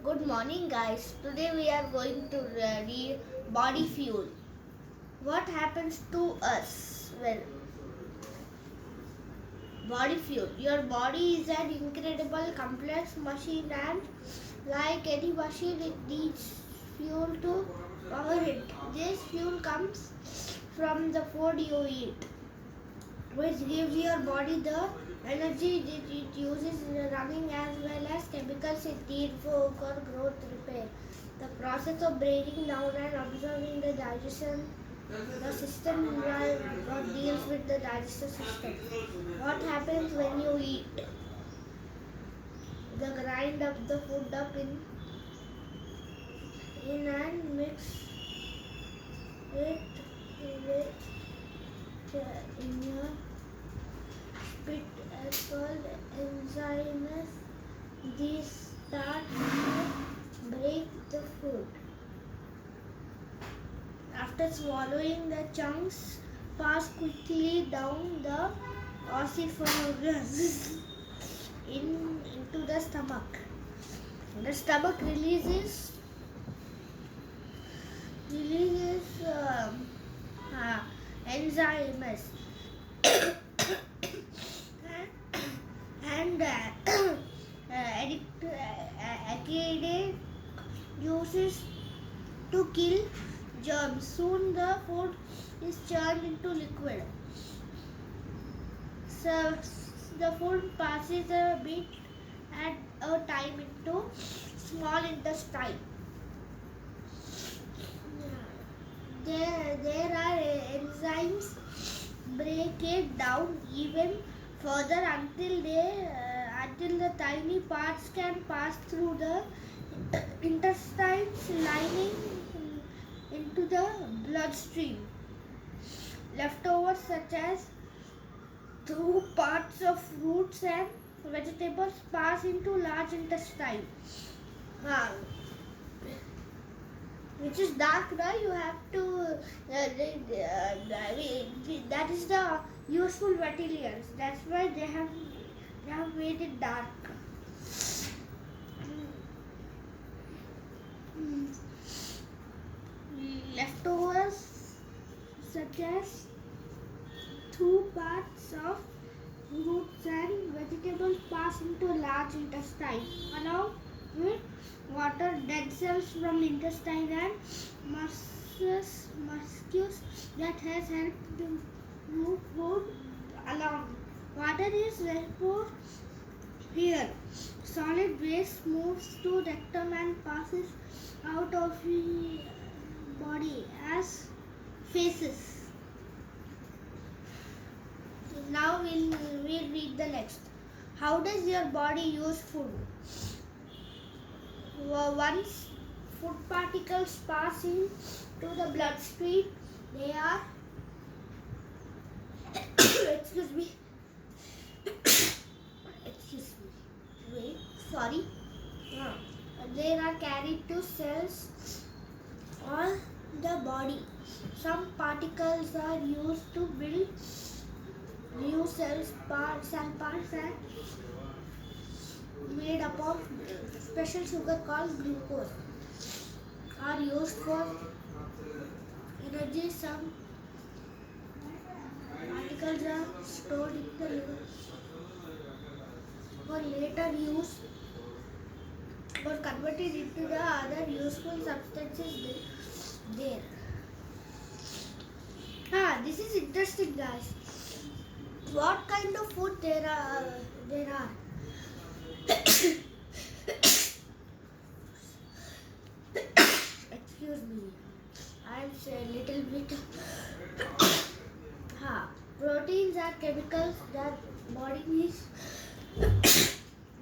Good morning, guys. Today we are going to read body fuel. What happens to us? Well, body fuel. Your body is an incredible complex machine, and like any machine, it needs fuel to power it. This fuel comes from the food you eat, which gives your body the energy it uses in running, as well as chemicals it needs for growth repair. The process of breaking down and absorbing the digestion, the system what deals with the digestive system. What happens when you eat? The grind up the food up in and mix it with in your spit as called enzymes. These start to break the food. After swallowing, the chunks pass quickly down the esophagus into the stomach. The stomach releases enzymes and acid uses to kill germs. Soon the food is churned into liquid. So the food passes a bit at a time into small intestine. There are enzymes break it down even further until the tiny parts can pass through the intestines lining into the bloodstream. Leftovers such as two parts of fruits and vegetables pass into large intestine. Which is dark now, you have to that is the useful materials, that's why they have made it dark. Leftovers such as two parts of fruits and vegetables pass into large intestine along with water, dead cells from intestine and muscles that has helped to move food along. Water is therefore here. Solid waste moves to rectum and passes out of the body as feces. Now we'll read the next. How does your body use food? Once food particles pass into the bloodstream, they are excuse me. Wait, sorry. They are carried to cells on the body. Some particles are used to build new cells, parts and made up of special sugar called glucose are used for energy. Some particles are stored in the liver for later use or converted into the other useful substances there. This is interesting, guys. What kind of food there are? Excuse me, I'm a little bit. Proteins are chemicals that body needs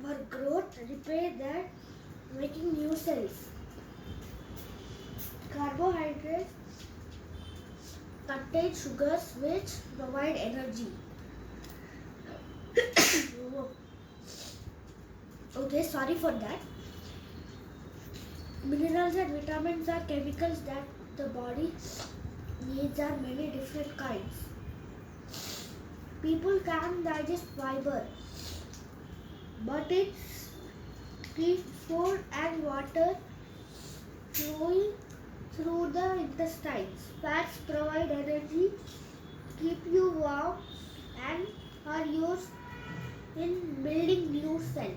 for growth, repair, that making new cells. Carbohydrates contain sugars which provide energy. Okay, sorry for that. Minerals and vitamins are chemicals that the body needs, are many different kinds. People can digest fiber, but its keep food and water flowing through the intestines. Fats provide energy, keep you warm, and are used in building new cells.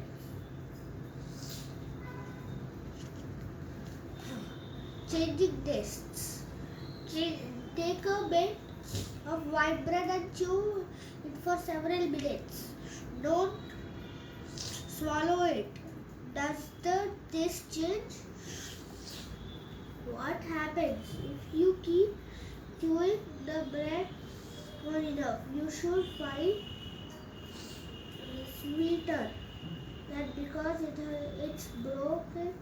Changing tastes. Take a bit of white bread and chew it for several minutes. Don't swallow it. Does the taste change? What happens if you keep chewing the bread long enough? You should find sweeter. That because it's broken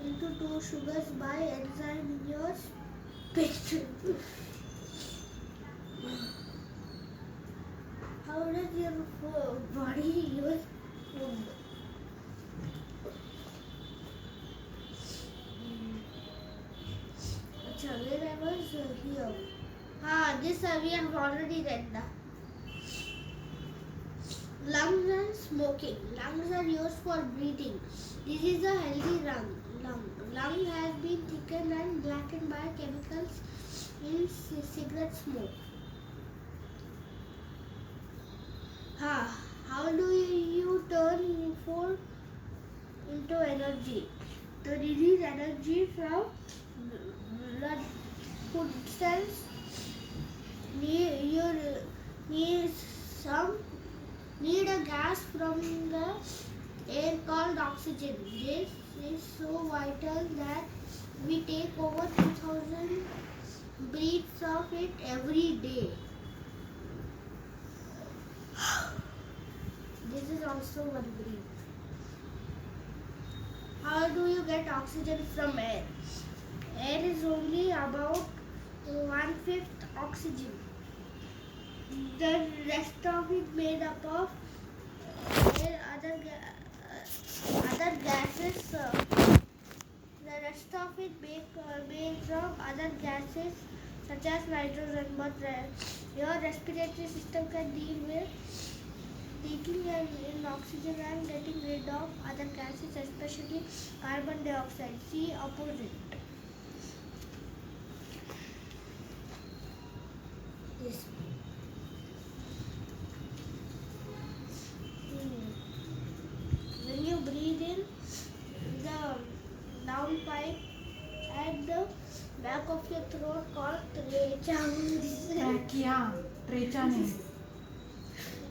into two sugars by enzyme in your spit. How does your body use food? Where I was here. This we have already read. Lungs and smoking. Lungs are used for breathing. This is a healthy lung. Lung has been thickened and blackened by chemicals in cigarette smoke. How do you turn food into energy? To release energy from blood food cells, need a gas from the air called oxygen. This is so vital that we take over 2000 breaths of it every day. This is also one breath. How do you get oxygen from air? Air is only about 1/5 oxygen. The rest of it made up of other gases. The rest of it made from other gases such as nitrogen. But your respiratory system can deal with taking in oxygen and getting rid of other gases, especially carbon dioxide. See opposite. Yes. When you breathe in, the downpipe at the back of your throat called trachea. Trachea.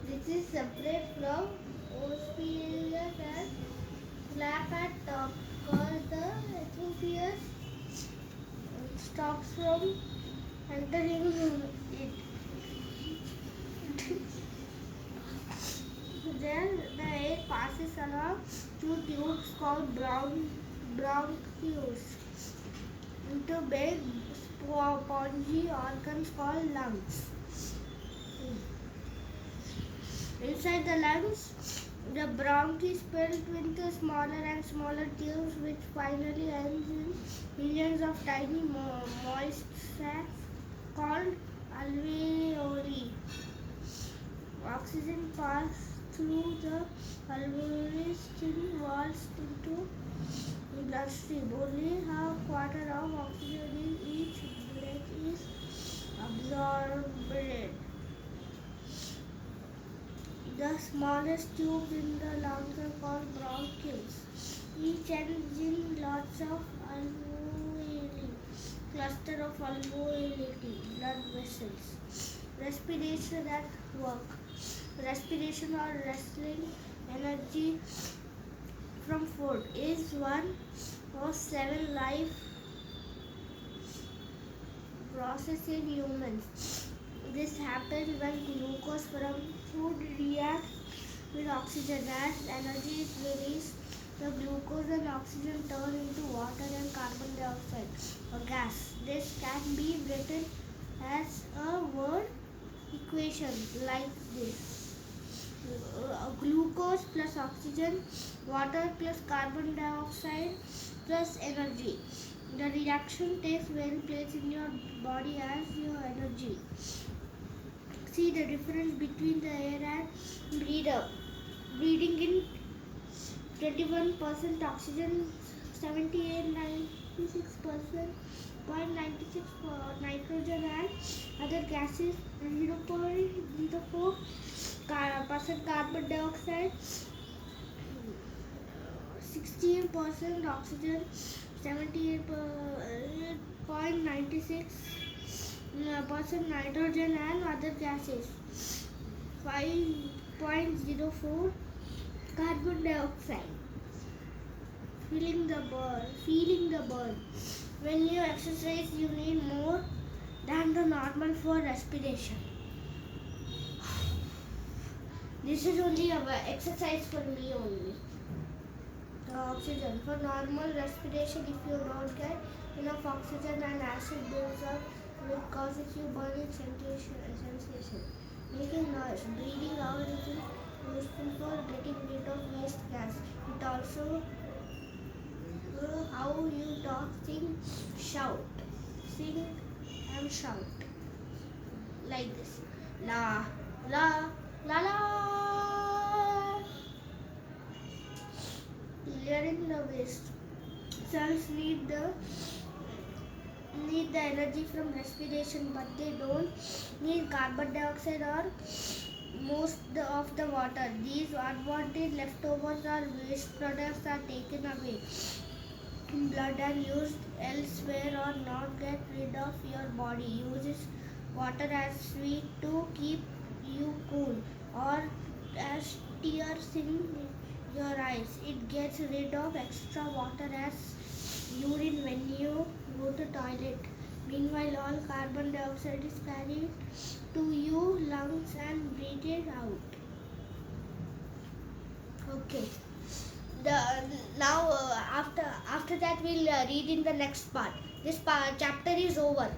This is separate from osphilius and flap at top, called the esophagus stops from entering it. Then the air passes along two tubes called bronchioles into big spongy organs called lungs. Inside the lungs, the bronchi is filled with smaller and smaller tubes, which finally ends in millions of tiny moist sacs called alveoli. Oxygen passes through the alveolis thin walls into the bloodstream. Only half-quarter of oxygen in each breath is absorbed. The smallest tubes in the lungs are called bronchioles. Each ends in lots of alveoli, cluster of alveoli, blood vessels. Respiration at work. Respiration or wrestling energy from food is one of 7 life processes in humans. This happens when glucose from food reacts with oxygen. As energy is released, the glucose and oxygen turn into water and carbon dioxide or gas. This can be written as a word equation like this. Glucose plus oxygen, water plus carbon dioxide plus energy. The reaction takes very place in your body as your energy. See the difference between the air and breathing in 21% oxygen, 78 96%, 0.96 for nitrogen and other gases, 0.04% carbon dioxide, 16% oxygen, 78.96% nitrogen and other gases, 5.04 carbon dioxide. Feeling the burn. When you exercise, you need more than the normal for respiration. This is only a exercise for me only. The oxygen for normal respiration, if you don't get enough oxygen and acid builds up, it causes you burning sensation. Making noise, breathing out is useful for getting rid of waste gas. It also how you talk, sing, shout. Sing and shout like this. La, la, la, la. Clearing the waste. Cells need the energy from respiration, but they don't need carbon dioxide or most of the water. These unwanted leftovers or waste products are taken away in blood and used elsewhere or not get rid of. Your body uses water as sweet to keep you cool or as tears in your eyes. It gets rid of extra water as urine when you go to toilet. Meanwhile, all carbon dioxide is carried to your lungs and breathed out. Okay. The now after that we'll read in the next part. This chapter is over.